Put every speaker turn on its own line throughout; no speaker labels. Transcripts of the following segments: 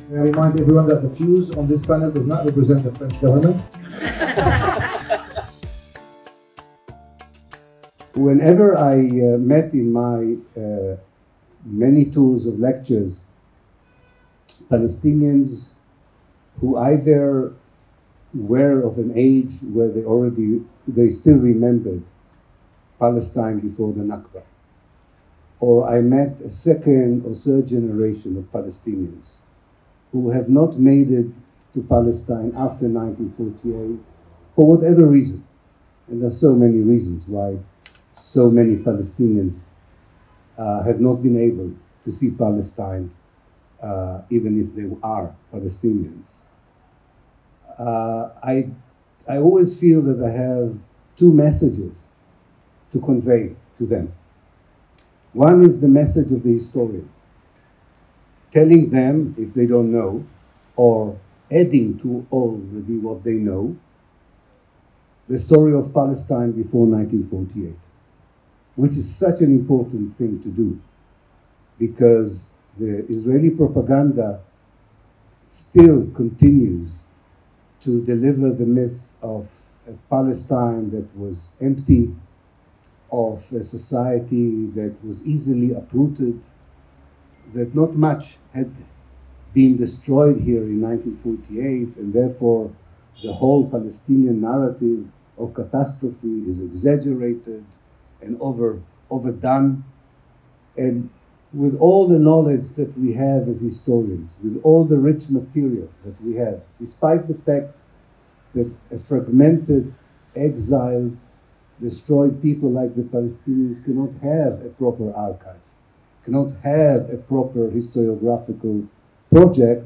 May I remind everyone that the fuse on this panel does not represent the French government.
Whenever I met in my many tours of lectures, Palestinians who either were of an age where they still remembered Palestine before the Nakba, or I met a second or third generation of Palestinians who have not made it to Palestine after 1948 for whatever reason. And there are so many reasons why so many Palestinians have not been able to see Palestine, even if they are Palestinians. I always feel that I have two messages to convey to them. One is the message of the historian, telling them, if they don't know, or adding to already what they know, the story of Palestine before 1948, which is such an important thing to do, because the Israeli propaganda still continues to deliver the myths of a Palestine that was empty, of a society that was easily uprooted, that not much had been destroyed here in 1948, and therefore the whole Palestinian narrative of catastrophe is exaggerated and overdone. And with all the knowledge that we have as historians, with all the rich material that we have, despite the fact that a fragmented, exiled, destroyed people like the Palestinians cannot have a proper archive, cannot have a proper historiographical project,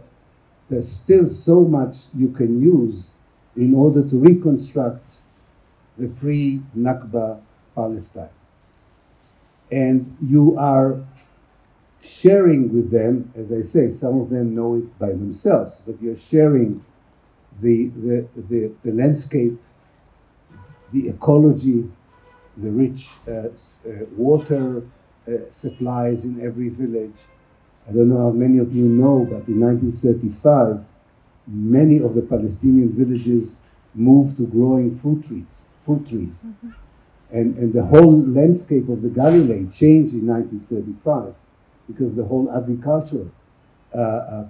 there's still so much you can use in order to reconstruct the pre-Nakba Palestine. And you are sharing with them, as I say, some of them know it by themselves, but you're sharing the landscape, the ecology, the rich water supplies in every village. I don't know how many of you know, but in 1935, many of the Palestinian villages moved to growing fruit trees. Mm-hmm. And the whole landscape of the Galilee changed in 1935 because the whole agricultural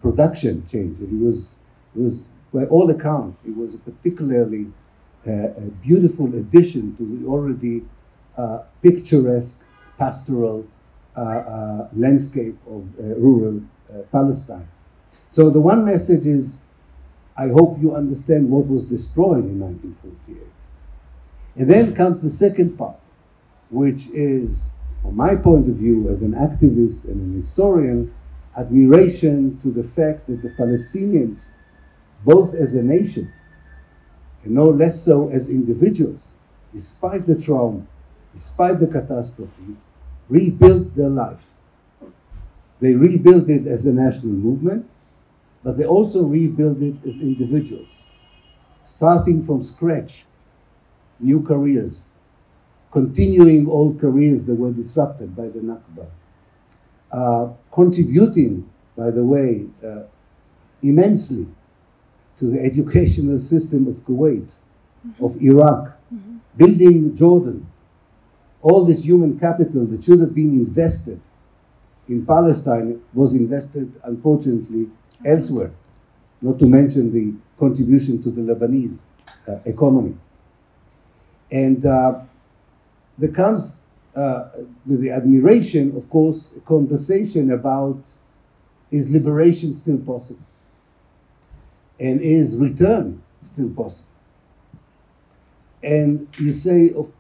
production changed. It was, by all accounts, it was a particularly a beautiful addition to the already picturesque pastoral landscape of rural Palestine. So the one message is, I hope you understand what was destroyed in 1948. And then comes the second part, which is, from my point of view as an activist and an historian, admiration to the fact that the Palestinians, both as a nation, and no less so as individuals, despite the trauma, despite the catastrophe, rebuilt their life. They rebuilt it as a national movement, but they also rebuilt it as individuals, starting from scratch, new careers, continuing old careers that were disrupted by the Nakba, contributing, by the way, immensely to the educational system of Kuwait, of Iraq, building Jordan. All this human capital that should have been invested in Palestine was invested, unfortunately, elsewhere, not to mention the contribution to the Lebanese economy. And there comes, with the admiration, of course, a conversation about, is liberation still possible? And is return still possible? And you say, of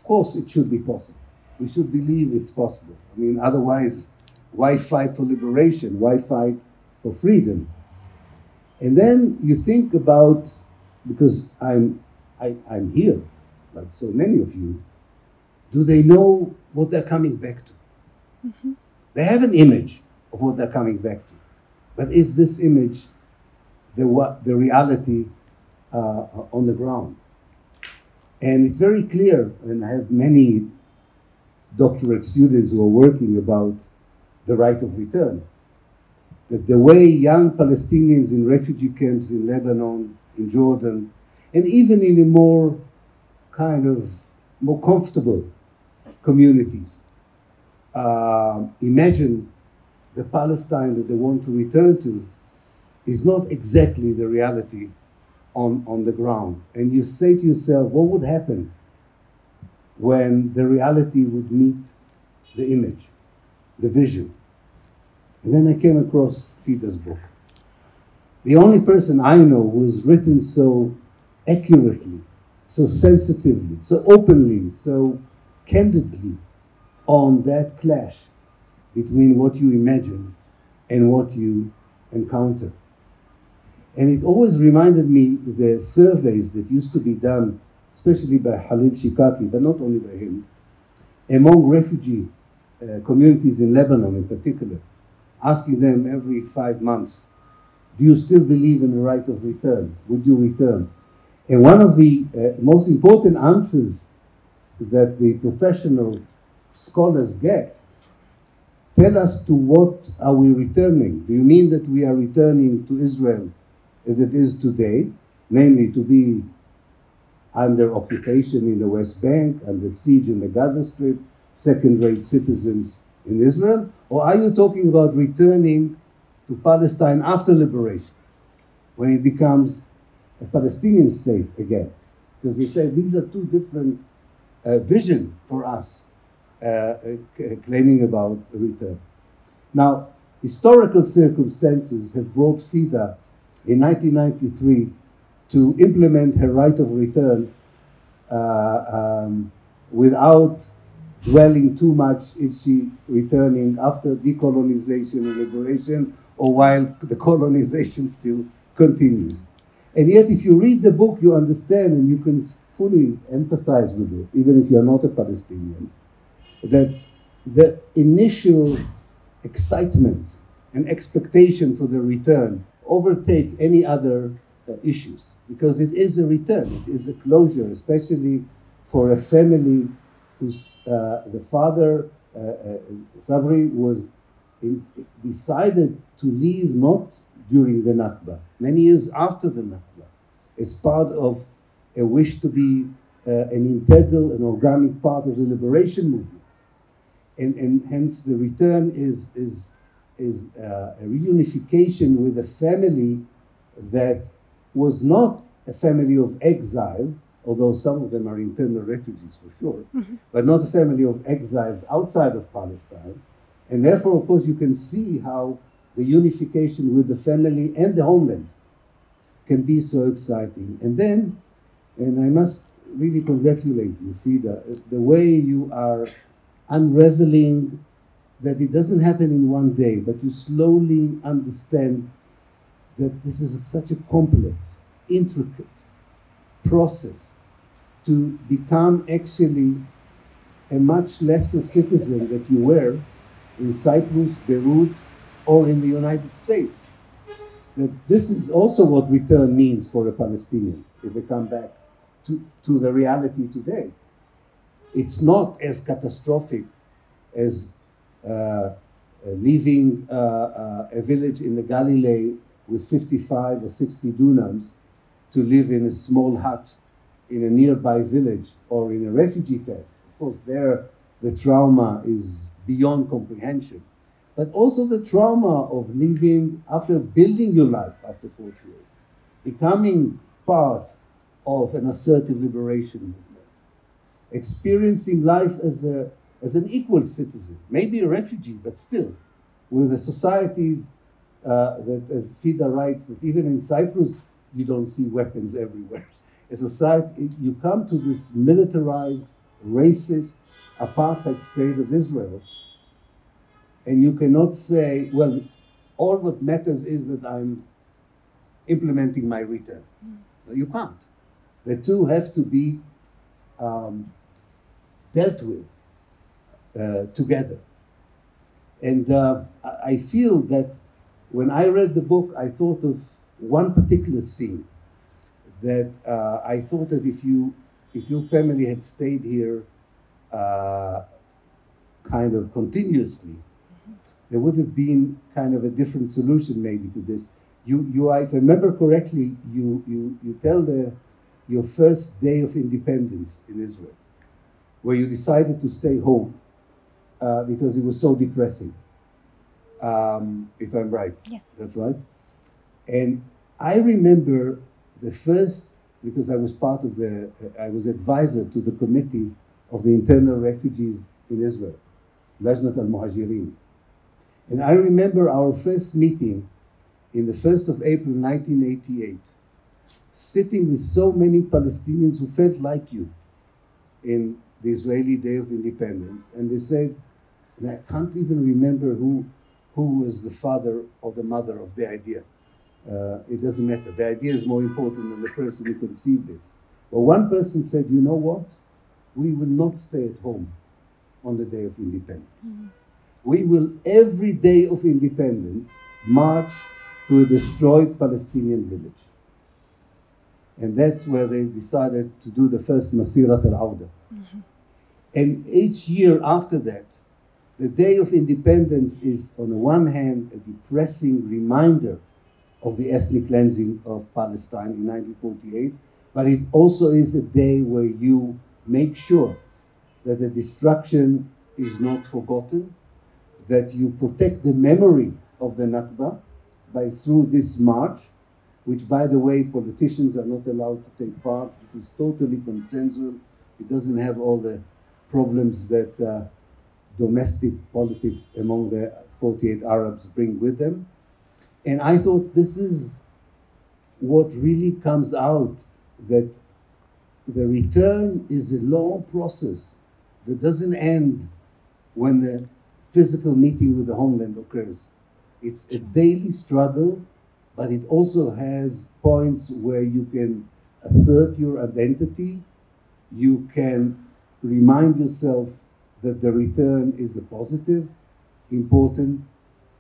course it should be possible. We should believe it's possible. I mean, otherwise, why fight for liberation? Why fight for freedom? And then you think about, because I'm here, like so many of you, do they know what they're coming back to? Mm-hmm. They have an image of what they're coming back to. But is this image the reality on the ground? And it's very clear, and I have many doctorate students who are working about the right of return. that the way young Palestinians in refugee camps in Lebanon, in Jordan, and even in a more kind of more comfortable communities imagine the Palestine that they want to return to is not exactly the reality on the ground. And you say to yourself, what would happen when the reality would meet the image, the vision? And then I came across Fida's book. The only person I know who has written so accurately, so sensitively, so openly, so candidly on that clash between what you imagine and what you encounter. And it always reminded me the surveys that used to be done, especially by Halil Shikaki, but not only by him, among refugee communities in Lebanon in particular, asking them every 5 months, do you still believe in the right of return? Would you return? And one of the most important answers that the professional scholars get, tell us to what are we returning? Do you mean that we are returning to Israel as it is today, namely to be under occupation in the West Bank, under siege in the Gaza Strip, second-rate citizens in Israel? Or are you talking about returning to Palestine after liberation, when it becomes a Palestinian state again? Because they say these are two different visions for us, claiming about a return. Now, historical circumstances have brought Fida in 1993 to implement her right of return without dwelling too much, is she returning after decolonization and liberation, or while the colonization still continues. And yet, if you read the book, you understand and you can fully empathize with it, even if you're not a Palestinian, that the initial excitement and expectation for the return overtake any other issues, because it is a return, it is a closure, especially for a family whose the father, Sabri, was decided to leave not during the Nakba, many years after the Nakba, as part of a wish to be an integral and organic part of the liberation movement. And hence the return is a reunification with a family that was not a family of exiles, although some of them are internal refugees for sure, but not a family of exiles outside of Palestine. And therefore, of course, you can see how the unification with the family and the homeland can be so exciting. And then, and I must really congratulate you, Fida, the way you are unraveling that it doesn't happen in one day, but you slowly understand that this is such a complex, intricate process to become actually a much lesser citizen that you were in Cyprus, Beirut, or in the United States. That this is also what return means for a Palestinian if they come back to the reality today. It's not as catastrophic as leaving a village in the Galilee with 55 or 60 dunams to live in a small hut in a nearby village or in a refugee camp. Of course, there the trauma is beyond comprehension. But also the trauma of living after building your life after 40 years, becoming part of an assertive liberation movement, experiencing life as an equal citizen, maybe a refugee, but still, with the societies that, as Fida writes, that even in Cyprus, you don't see weapons everywhere. A society, you come to this militarized, racist, apartheid state of Israel, and you cannot say, well, all what matters is that I'm implementing my return. No, you can't. The two have to be dealt with together. And I feel that when I read the book, I thought of one particular scene that I thought that if your family had stayed here kind of continuously, there would have been kind of a different solution maybe to this. If I remember correctly, you tell your first day of independence in Israel, where you decided to stay home because it was so depressing. If I'm right.
Yes.
That's right. And I remember the first, because I was part of I was advisor to the committee of the internal refugees in Israel, Lajnat al-Muhajirin. And I remember our first meeting in the 1st of April 1988, sitting with so many Palestinians who felt like you in the Israeli Day of Independence. And they said, and I can't even remember who was the father or the mother of the idea. It doesn't matter. The idea is more important than the person who conceived it. But one person said, you know what? We will not stay at home on the Day of Independence. Mm-hmm. We will, every day of independence, march to a destroyed Palestinian village. And that's where they decided to do the first Masirat al-Awda. Mm-hmm. And each year after that, the Day of Independence is, on the one hand, a depressing reminder of the ethnic cleansing of Palestine in 1948, but it also is a day where you make sure that the destruction is not forgotten, that you protect the memory of the Nakba through this march, which, by the way, politicians are not allowed to take part. This is totally consensual. It doesn't have all the problems that domestic politics among the 48 Arabs bring with them. And I thought this is what really comes out, that the return is a long process that doesn't end when the physical meeting with the homeland occurs. It's a daily struggle, but it also has points where you can assert your identity, you can remind yourself that the return is a positive, important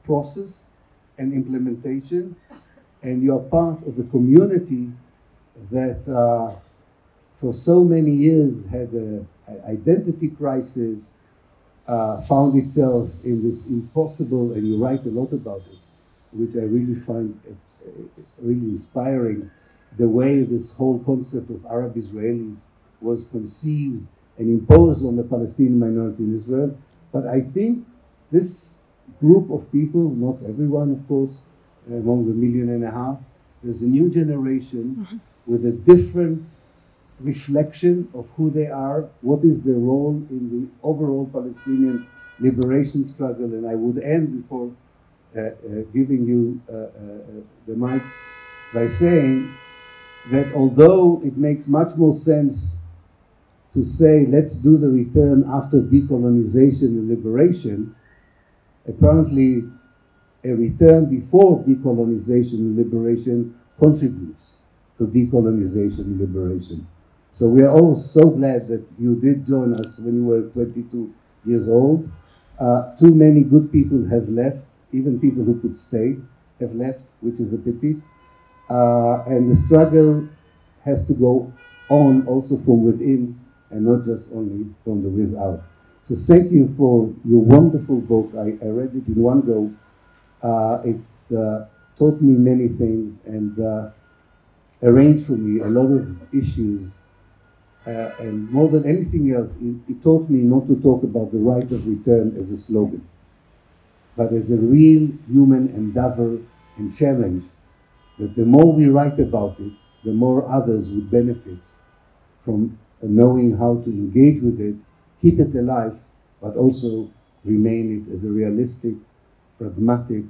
process and implementation, and you're part of a community that for so many years had an identity crisis, found itself in this impossible, and you write a lot about it, which I really find really inspiring, the way this whole concept of Arab Israelis was conceived and imposed on the Palestinian minority in Israel. But I think this group of people, not everyone, of course, among the 1.5 million, there's a new generation with a different reflection of who they are, what is their role in the overall Palestinian liberation struggle. And I would end before giving you the mic by saying that although it makes much more sense to say, let's do the return after decolonization and liberation, apparently a return before decolonization and liberation contributes to decolonization and liberation. So we are all so glad that you did join us when you were 22 years old. Too many good people have left, even people who could stay have left, which is a pity. And the struggle has to go on also from within and not just only from the without. So thank you for your wonderful book. I read it in one go. It's taught me many things and arranged for me a lot of issues. And more than anything else, it taught me not to talk about the right of return as a slogan, but as a real human endeavor and challenge, that the more we write about it, the more others would benefit from knowing how to engage with it, keep it alive, but also remain it as a realistic, pragmatic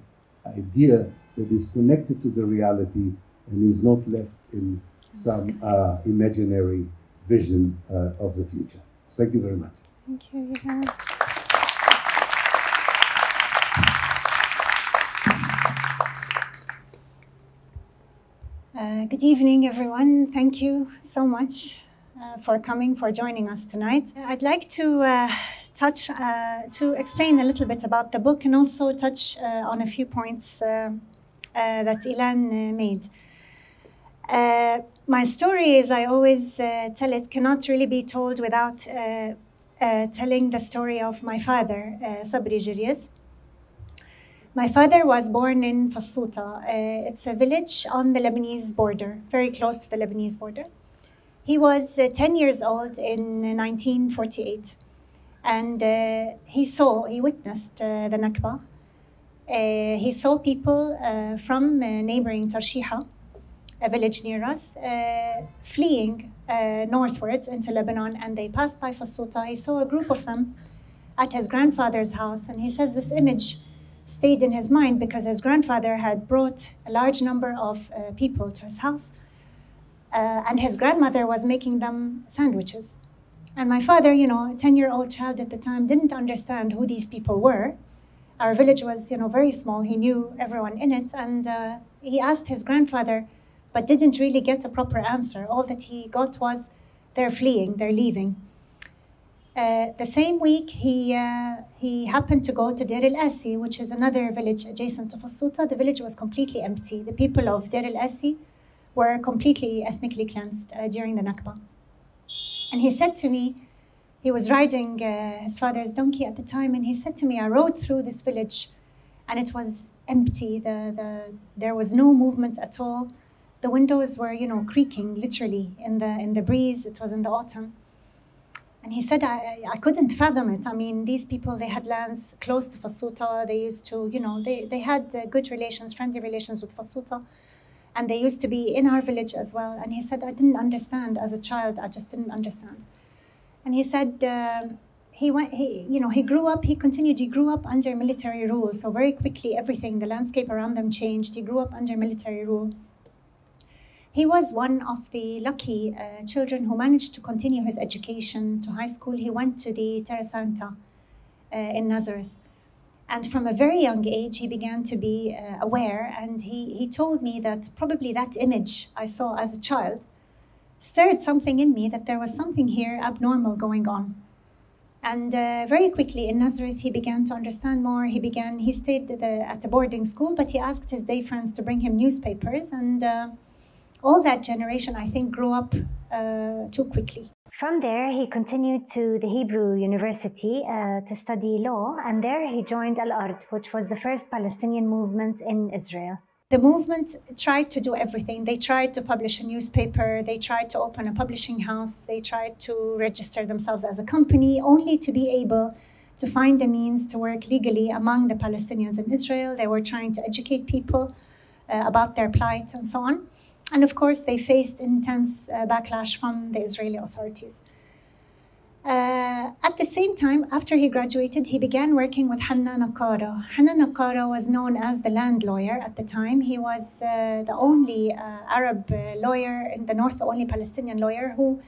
idea that is connected to the reality and is not left in some imaginary vision of the future. Thank you very much.
Thank you, Ilan. Good evening, everyone. Thank you so much for coming, for joining us tonight. I'd like to to explain a little bit about the book and also touch on a few points that Ilan made. My story, as I always tell it, cannot really be told without telling the story of my father, Sabri Jiryis. My father was born in Fassuta. It's a village on the Lebanese border, very close to the Lebanese border. He was 10 years old in 1948, and he witnessed the Nakba. He saw people from neighboring Tarshiha, a village near us, fleeing northwards into Lebanon, and they passed by Fassuta. He saw a group of them at his grandfather's house, and he says this image stayed in his mind because his grandfather had brought a large number of people to his house, and his grandmother was making them sandwiches. And my father, a 10-year-old child at the time, didn't understand who these people were. Our village was, very small. He knew everyone in it, and he asked his grandfather, but didn't really get a proper answer. All that he got was, they're fleeing, they're leaving. The same week, he happened to go to Deir el-Asi, which is another village adjacent to Fassuta. The village was completely empty. The people of Deir el-Asi were completely ethnically cleansed during the Nakba. And he said to me, he was riding his father's donkey at the time, and he said to me, I rode through this village, and it was empty. There was no movement at all. The windows were, creaking literally in the breeze. It was in the autumn. And he said, I couldn't fathom it. I mean, these people, they had lands close to Fassuta. They used to, they had good relations, friendly relations with Fassuta. And they used to be in our village as well. And he said, I didn't understand as a child. I just didn't understand. And he said, he grew up under military rule. So very quickly, everything, the landscape around them changed. He grew up under military rule. He was one of the lucky children who managed to continue his education to high school. He went to the Terra Santa in Nazareth. And from a very young age, he began to be aware. And he told me that probably that image I saw as a child stirred something in me, that there was something here abnormal going on. And very quickly in Nazareth, he began to understand more. He stayed at a boarding school, but he asked his day friends to bring him newspapers. And all that generation, I think, grew up too quickly.
From there, he continued to the Hebrew University to study law, and there he joined Al-Ard, which was the first Palestinian movement in Israel.
The movement tried to do everything. They tried to publish a newspaper, they tried to open a publishing house, they tried to register themselves as a company, only to be able to find a means to work legally among the Palestinians in Israel. They were trying to educate people about their plight and so on. And of course, they faced intense backlash from the Israeli authorities. At the same time, after he graduated, he began working with Hanna Nakara. Hanna Nakara was known as the land lawyer at the time. He was the only Arab lawyer in the north, the only Palestinian lawyer who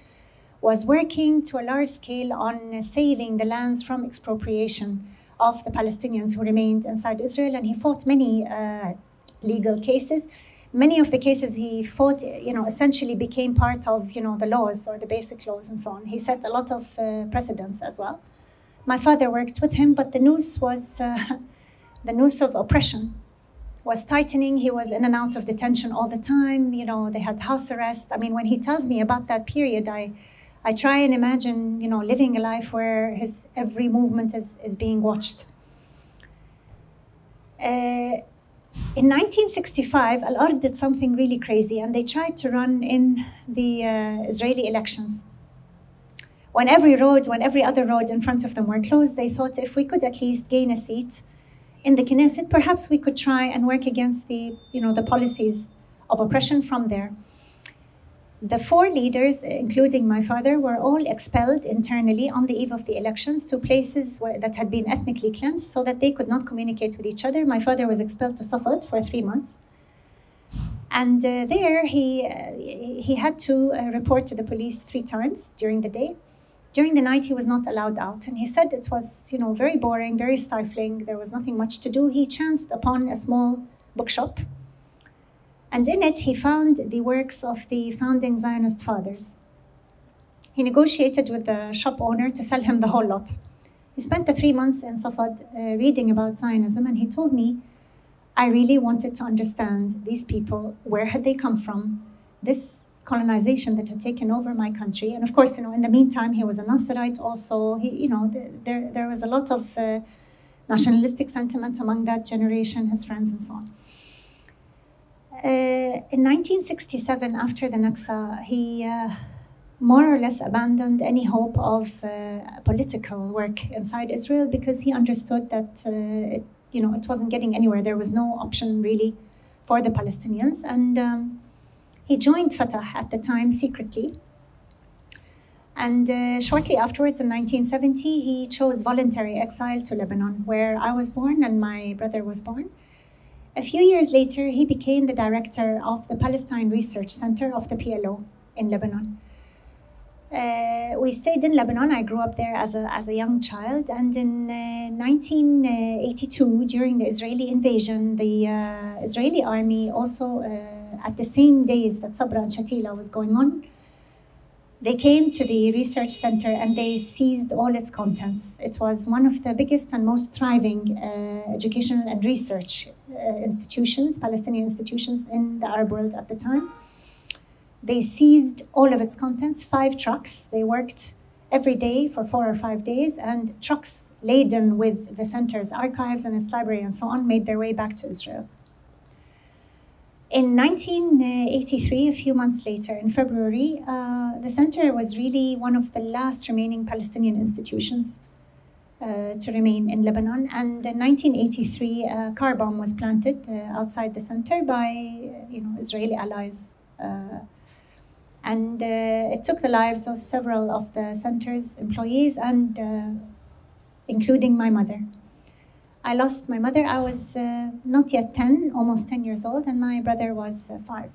was working to a large scale on saving the lands from expropriation of the Palestinians who remained inside Israel. And he fought many legal cases. Many of the cases he fought, essentially became part of, the laws or the basic laws and so on. He set a lot of precedents as well. My father worked with him, but the noose was, the noose of oppression was tightening. He was in and out of detention all the time. They had house arrest. I mean, when he tells me about that period, I try and imagine, living a life where his every movement is being watched. In 1965, Al-Ard did something really crazy, and they tried to run in the Israeli elections. When every other road in front of them were closed, they thought if we could at least gain a seat in the Knesset, perhaps we could try and work against the policies of oppression from there. The four leaders, including my father, were all expelled internally on the eve of the elections to places that had been ethnically cleansed so that they could not communicate with each other. My father was expelled to Safed for 3 months. And there he had to report to the police 3 times during the day. During the night, he was not allowed out. And he said it was, very boring, very stifling. There was nothing much to do. He chanced upon a small bookshop. And in it, he found the works of the founding Zionist fathers. He negotiated with the shop owner to sell him the whole lot. He spent the 3 months in Safed reading about Zionism, and he told me, I really wanted to understand these people. Where had they come from? This colonization that had taken over my country. And of course, in the meantime, he was a Nasserite also. There was a lot of nationalistic sentiment among that generation, his friends and so on. In 1967, after the Naksa, he more or less abandoned any hope of political work inside Israel because he understood that it wasn't getting anywhere. There was no option really for the Palestinians, and he joined Fatah at the time secretly. And shortly afterwards, in 1970, he chose voluntary exile to Lebanon, where I was born and my brother was born. A few years later, he became the director of the Palestine Research Center of the PLO in Lebanon. We stayed in Lebanon. I grew up there as a young child. And in 1982, during the Israeli invasion, the Israeli army also, at the same days that Sabra and Shatila was going on, they came to the research center and they seized all its contents. It was one of the biggest and most thriving educational and research institutions, Palestinian institutions in the Arab world at the time. They seized all of its contents, 5 trucks. They worked every day for 4 or 5 days, and trucks laden with the center's archives and its library and so on made their way back to Israel. In 1983, a few months later, in February, the center was really one of the last remaining Palestinian institutions to remain in Lebanon. And in 1983, a car bomb was planted outside the center by Israeli allies. And it took the lives of several of the center's employees, and including my mother. I lost my mother. I was not yet 10, almost 10 years old, and my brother was 5.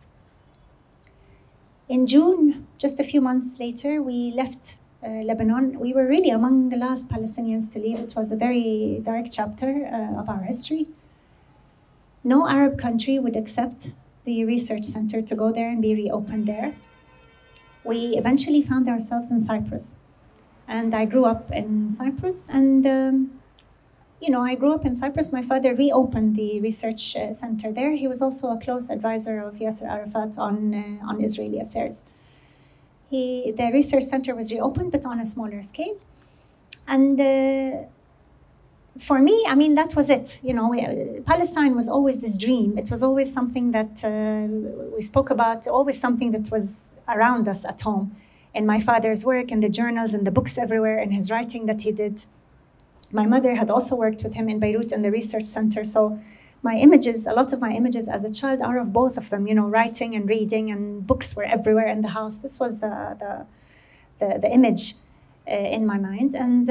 In June, just a few months later, we left Lebanon. We were really among the last Palestinians to leave. It was a very dark chapter of our history. No Arab country would accept the research center to go there and be reopened there. We eventually found ourselves in Cyprus. And I grew up in Cyprus, and I grew up in Cyprus. My father reopened the research center there. He was also a close advisor of Yasser Arafat on Israeli affairs. The research center was reopened, but on a smaller scale. And for me, that was it. Palestine was always this dream. It was always something that we spoke about, always something that was around us at home. In my father's work, in the journals, in the books everywhere, in his writing that he did. My mother had also worked with him in Beirut in the research center. So a lot of my images as a child are of both of them, writing and reading, and books were everywhere in the house. This was the image in my mind. And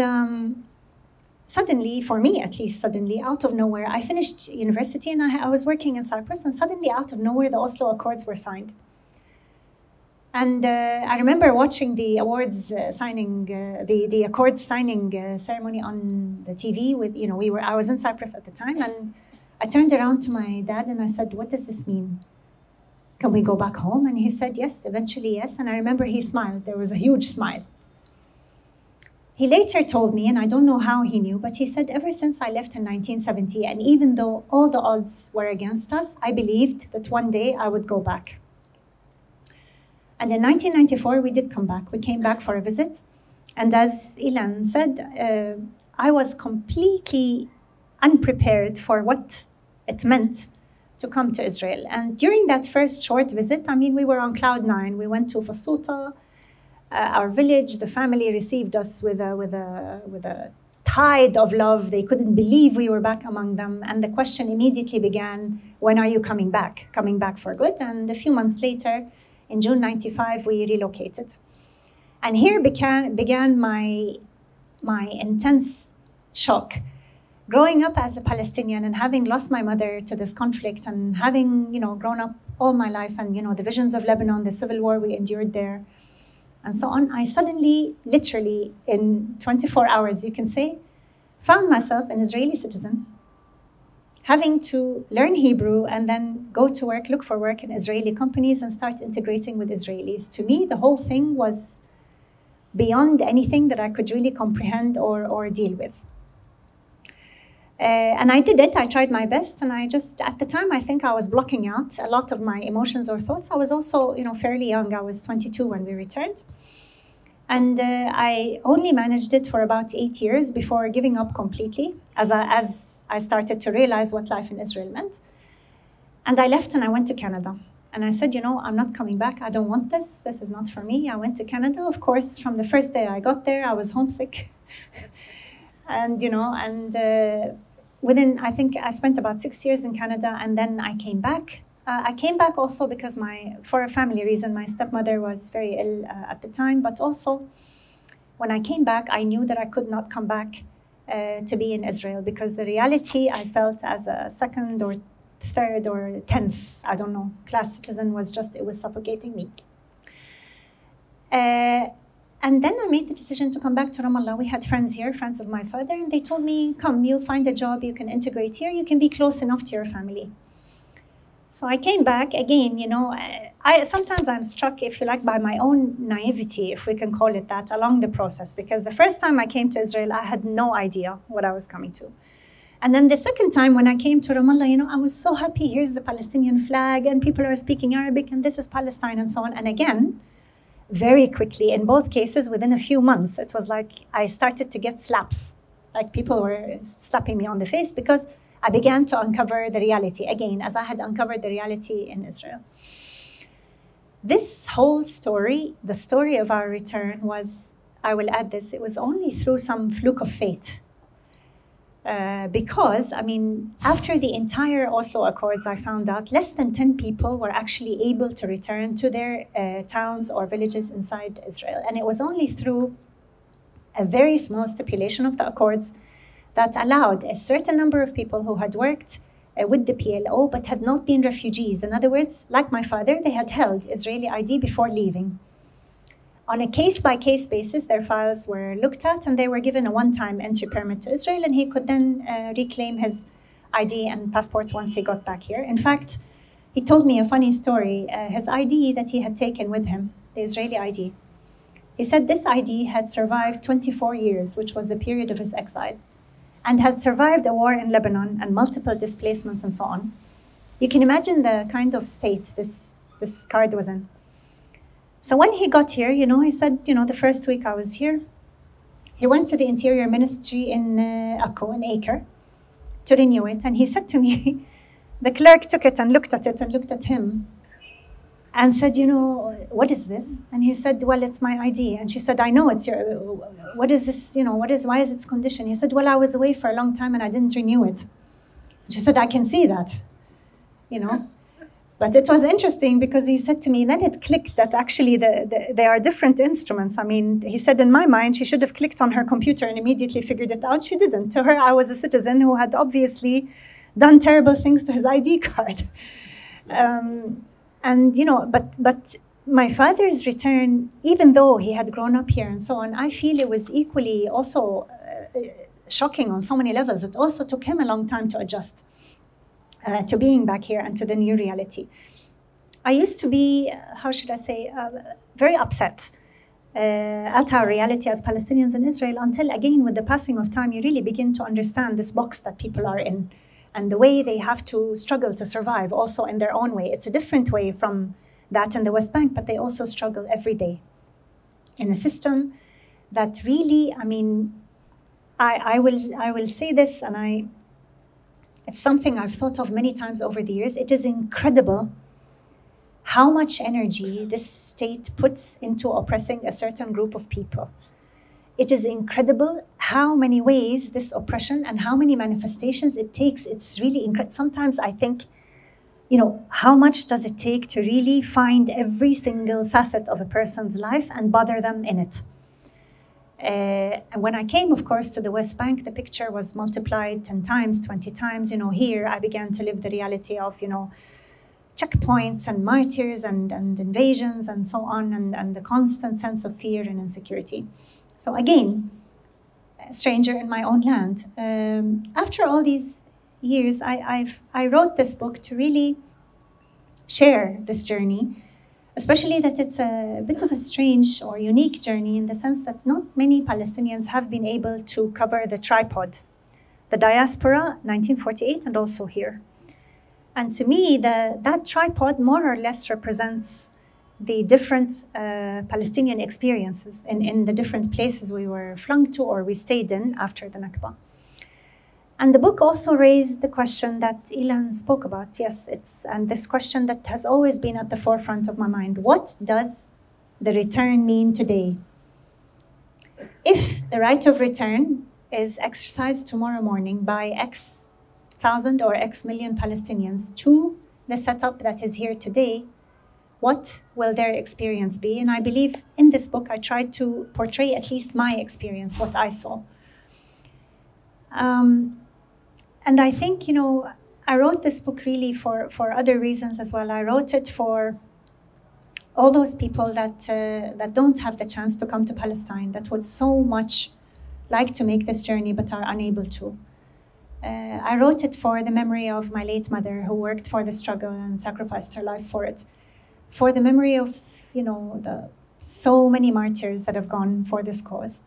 suddenly, for me at least, out of nowhere, I finished university and I was working in Cyprus, and suddenly out of nowhere, the Oslo Accords were signed. And I remember watching the awards signing, the Accords signing ceremony on the TV with, I was in Cyprus at the time, and I turned around to my dad and I said, "What does this mean? Can we go back home?" And he said, "Yes, eventually yes." And I remember he smiled. There was a huge smile. He later told me, and I don't know how he knew, but he said, "Ever since I left in 1970, and even though all the odds were against us, I believed that one day I would go back." And in 1994, we did come back. We came back for a visit. And as Ilan said, I was completely unprepared for what it meant to come to Israel. And during that first short visit, we were on cloud 9. We went to Fasuta, our village. The family received us with a tide of love. They couldn't believe we were back among them. And the question immediately began, when are you coming back? Coming back for good? And a few months later, in June 95, we relocated. And here began my intense shock. Growing up as a Palestinian and having lost my mother to this conflict, and having grown up all my life, and the visions of Lebanon, the civil war we endured there, and so on, I suddenly, literally in 24 hours, you can say, found myself an Israeli citizen, having to learn Hebrew and then go to work, look for work in Israeli companies and start integrating with Israelis. To me, the whole thing was beyond anything that I could really comprehend or deal with. And I did it. I tried my best. And at the time, I think I was blocking out a lot of my emotions or thoughts. I was also, fairly young. I was 22 when we returned. And I only managed it for about 8 years before giving up completely, as I started to realize what life in Israel meant. And I left and I went to Canada. And I said, you know, I'm not coming back. I don't want this. This is not for me. I went to Canada. Of course, from the first day I got there, I was homesick. And, you know, and I think I spent about 6 years in Canada, and then I came back. I came back also because for a family reason, my stepmother was very ill at the time. But also, when I came back, I knew that I could not come back to be in Israel, because the reality I felt as a second or third or 10th, I don't know, class citizen it was suffocating me. And then I made the decision to come back to Ramallah. We had friends here, friends of my father, and they told me, come, you'll find a job, you can integrate here, you can be close enough to your family. So I came back again, you know, sometimes I'm struck, if you like, by my own naivety, if we can call it that, along the process, because the first time I came to Israel, I had no idea what I was coming to. And then the second time when I came to Ramallah, you know, I was so happy. Here's the Palestinian flag, and people are speaking Arabic, and this is Palestine, and so on. And again, very quickly, in both cases, within a few months, it was like I started to get slaps. Like people were slapping me on the face, because I began to uncover the reality again, as I had uncovered the reality in Israel. This whole story, the story of our return, was, I will add this, it was only through some fluke of fate. Because, I mean, after the entire Oslo Accords, I found out less than 10 people were actually able to return to their towns or villages inside Israel. And it was only through a very small stipulation of the Accords that allowed a certain number of people who had worked with the PLO but had not been refugees. In other words, like my father, they had held Israeli ID before leaving. On a case-by-case basis, their files were looked at, and they were given a one-time entry permit to Israel, and he could then reclaim his ID and passport once he got back here. In fact, he told me a funny story. His ID that he had taken with him, the Israeli ID, he said this ID had survived 24 years, which was the period of his exile, and had survived a war in Lebanon and multiple displacements and so on. You can imagine the kind of state this card was in. So when he got here, you know, he said, you know, the first week I was here, he went to the Interior Ministry in Akko, in Acre, to renew it. And he said to me, the clerk took it and looked at it and looked at him and said, you know, what is this? And he said, well, it's my ID. And she said, I know it's your, what is this, you know, why is its condition? He said, well, I was away for a long time and I didn't renew it. She said, I can see that, you know. But it was interesting because he said to me, then it clicked that actually they are different instruments. I mean, he said, in my mind, she should have clicked on her computer and immediately figured it out. She didn't. To her, I was a citizen who had obviously done terrible things to his ID card. And, you know, but my father's return, even though he had grown up here and so on, I feel it was equally also shocking on so many levels. It also took him a long time to adjust to being back here and to the new reality. I used to be, how should I say, very upset at our reality as Palestinians in Israel until, again, with the passing of time, you really begin to understand this box that people are in and the way they have to struggle to survive also in their own way. It's a different way from that in the West Bank, but they also struggle every day in a system that really, I mean, I will say this, and it's something I've thought of many times over the years. It is incredible how much energy this state puts into oppressing a certain group of people. It is incredible how many ways this oppression and how many manifestations it takes. It's really incredible. Sometimes I think, you know, how much does it take to really find every single facet of a person's life and bother them in it? And when I came, of course, to the West Bank, the picture was multiplied 10 times, 20 times. You know, here I began to live the reality of, you know, checkpoints and martyrs and invasions and so on, and the constant sense of fear and insecurity. So again, a stranger in my own land. After all these years, I wrote this book to really share this journey, especially that it's a bit of a strange or unique journey in the sense that not many Palestinians have been able to cover the tripod, the diaspora, 1948, and also here. And to me, that tripod more or less represents the different Palestinian experiences in the different places we were flung to or we stayed in after the Nakba. And the book also raised the question that Ilan spoke about. Yes, and this question that has always been at the forefront of my mind. What does the return mean today? If the right of return is exercised tomorrow morning by X thousand or X million Palestinians to the setup that is here today, what will their experience be? And I believe in this book, I tried to portray at least my experience, what I saw. And I think, you know, I wrote this book really for other reasons as well. I wrote it for all those people that don't have the chance to come to Palestine, that would so much like to make this journey but are unable to. I wrote it for the memory of my late mother who worked for the struggle and sacrificed her life for it. For the memory of, you know, the so many martyrs that have gone for this cause.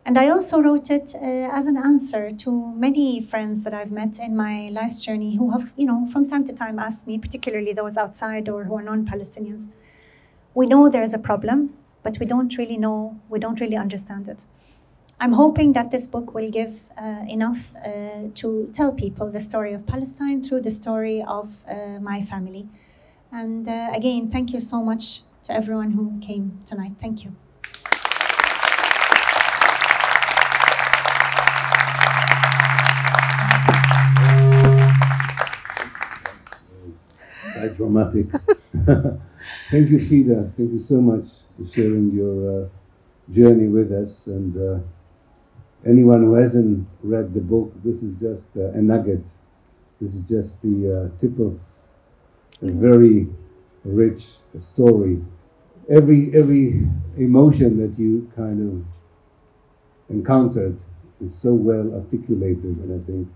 And I also wrote it as an answer to many friends that I've met in my life's journey who have, you know, from time to time asked me, particularly those outside or who are non-Palestinians, we know there's a problem, but we don't really know, we don't really understand it. I'm hoping that this book will give enough to tell people the story of Palestine through the story of my family. And again, thank you so much to everyone who came tonight. Thank you.
Quite dramatic. Thank you, Fida. Thank you so much for sharing your journey with us. And anyone who hasn't read the book, this is just a nugget. This is just the tip of a very rich story. Every emotion that you kind of encountered is so well articulated, and I think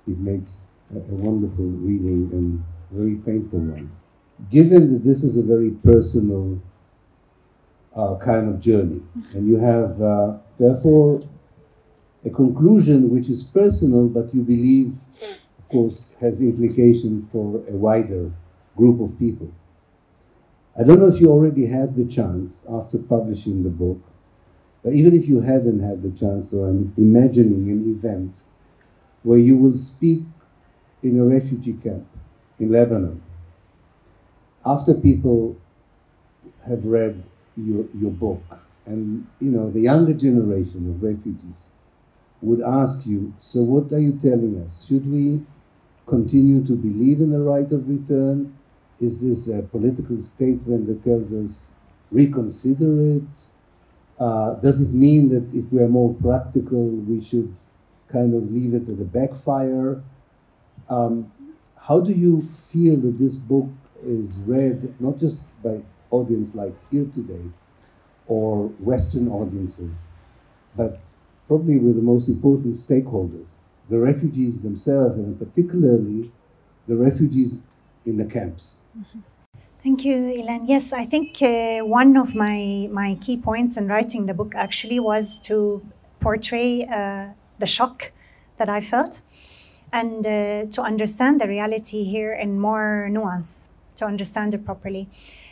it makes a wonderful reading and very painful one. Given that this is a very personal kind of journey, and you have therefore a conclusion which is personal, but you believe, of course, has implication for a wider group of people. I don't know if you already had the chance after publishing the book, but even if you hadn't had the chance, so I'm imagining an event where you will speak in a refugee camp in Lebanon, after people have read your book, and you know the younger generation of refugees would ask you, so what are you telling us? Should we continue to believe in the right of return? Is this a political statement that tells us reconsider it? Does it mean that if we are more practical, we should kind of leave it at a backfire? How do you feel that this book is read, not just by audience like here today, or Western audiences, but probably with the most important stakeholders, the refugees themselves, and particularly the refugees in the camps?
Mm-hmm. Thank you, Ilan. Yes, I think one of my key points in writing the book actually was to portray the shock that I felt, and to understand the reality here in more nuance, to understand it properly.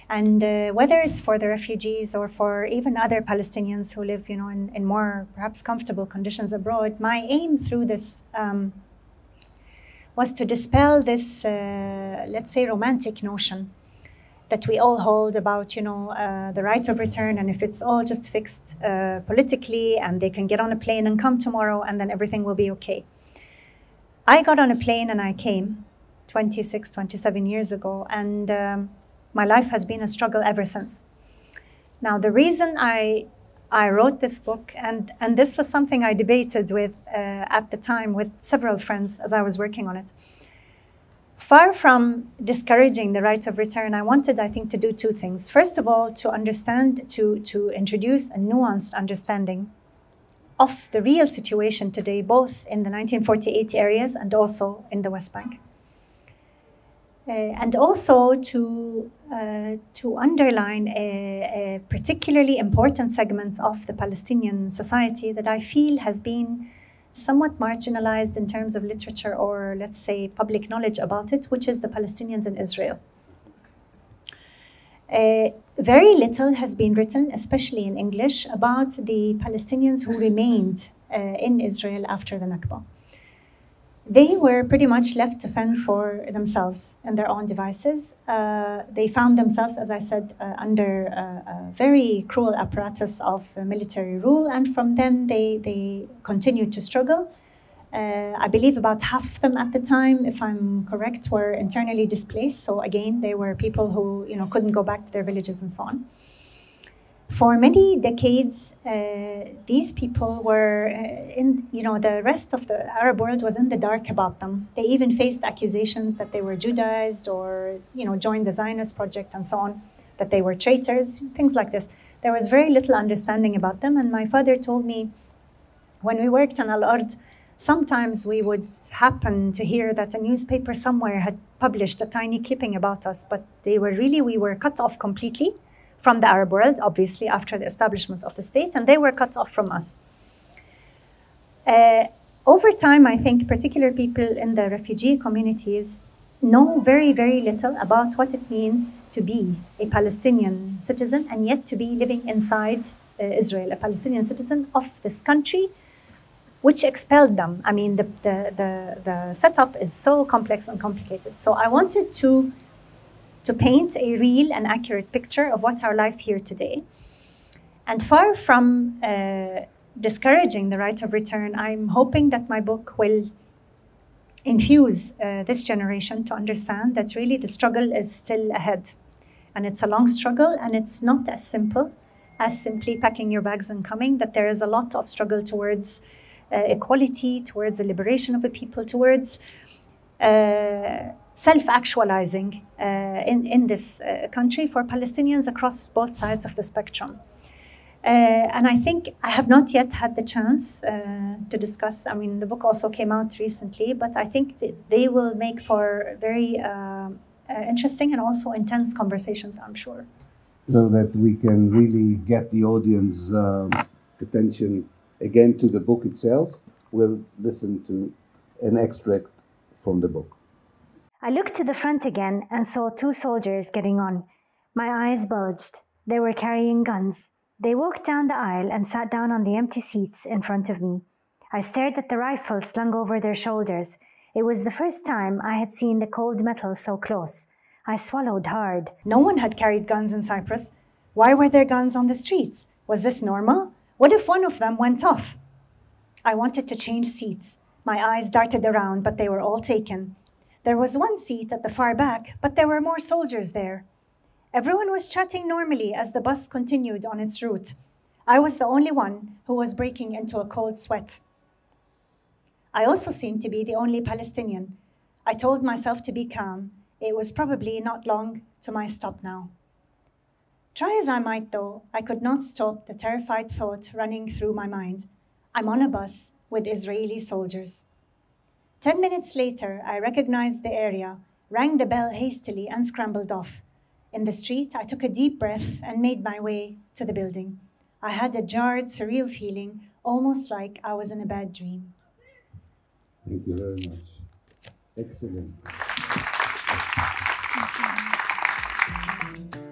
And whether it's for the refugees or for even other Palestinians who live, you know, in more perhaps comfortable conditions abroad, my aim through this was to dispel this, let's say, romantic notion that we all hold about, you know, the right of return, and if it's all just fixed politically and they can get on a plane and come tomorrow and then everything will be okay. I got on a plane and I came 26, 27 years ago, and my life has been a struggle ever since. Now, the reason I wrote this book, and this was something I debated with at the time with several friends as I was working on it. Far from discouraging the right of return, I wanted, I think, to do two things. First of all, to understand, to introduce a nuanced understanding of the real situation today, both in the 1948 areas and also in the West Bank. And also to underline a particularly important segment of the Palestinian society that I feel has been somewhat marginalized in terms of literature or, let's say, public knowledge about it, which is the Palestinians in Israel. Very little has been written, especially in English, about the Palestinians who remained in Israel after the Nakba. They were pretty much left to fend for themselves and their own devices. They found themselves, as I said, under a very cruel apparatus of military rule, and from then they continued to struggle. I believe about half of them at the time, if I'm correct, were internally displaced. So again, they were people who couldn't go back to their villages and so on. For many decades, these people were the rest of the Arab world was in the dark about them. They even faced accusations that they were Judaized or joined the Zionist project and so on, that they were traitors, things like this. There was very little understanding about them. And my father told me when we worked on Al-Ard, sometimes we would happen to hear that a newspaper somewhere had published a tiny clipping about us, but we were cut off completely from the Arab world, obviously, after the establishment of the state, and they were cut off from us. Over time, I think particular people in the refugee communities know very, very little about what it means to be a Palestinian citizen and yet to be living inside Israel, a Palestinian citizen of this country, which expelled them. I mean, the setup is so complex and complicated. So I wanted to paint a real and accurate picture of what our life here today. And far from discouraging the right of return, I'm hoping that my book will infuse this generation to understand that really the struggle is still ahead. And it's a long struggle, and it's not as simple as simply packing your bags and coming, that there is a lot of struggle towards equality, towards the liberation of the people, towards self-actualizing in this country for Palestinians across both sides of the spectrum. And I think I have not yet had the chance to discuss, I mean, the book also came out recently, but I think they will make for very interesting and also intense conversations, I'm sure.
So that we can really get the audience attention again to the book itself, we'll listen to an extract from the book.
I looked to the front again and saw two soldiers getting on. My eyes bulged. They were carrying guns. They walked down the aisle and sat down on the empty seats in front of me. I stared at the rifle slung over their shoulders. It was the first time I had seen the cold metal so close. I swallowed hard.
No one had carried guns in Cyprus. Why were there guns on the streets? Was this normal? What if one of them went off? I wanted to change seats. My eyes darted around, but they were all taken. There was one seat at the far back, but there were more soldiers there. Everyone was chatting normally as the bus continued on its route. I was the only one who was breaking into a cold sweat. I also seemed to be the only Palestinian. I told myself to be calm. It was probably not long to my stop now. Try as I might, though, I could not stop the terrified thought running through my mind. I'm on a bus with Israeli soldiers. 10 minutes later, I recognized the area, rang the bell hastily, and scrambled off. In the street, I took a deep breath and made my way to the building. I had a jarred, surreal feeling, almost like I was in a bad dream.
Thank you very much. Excellent.
Thank you.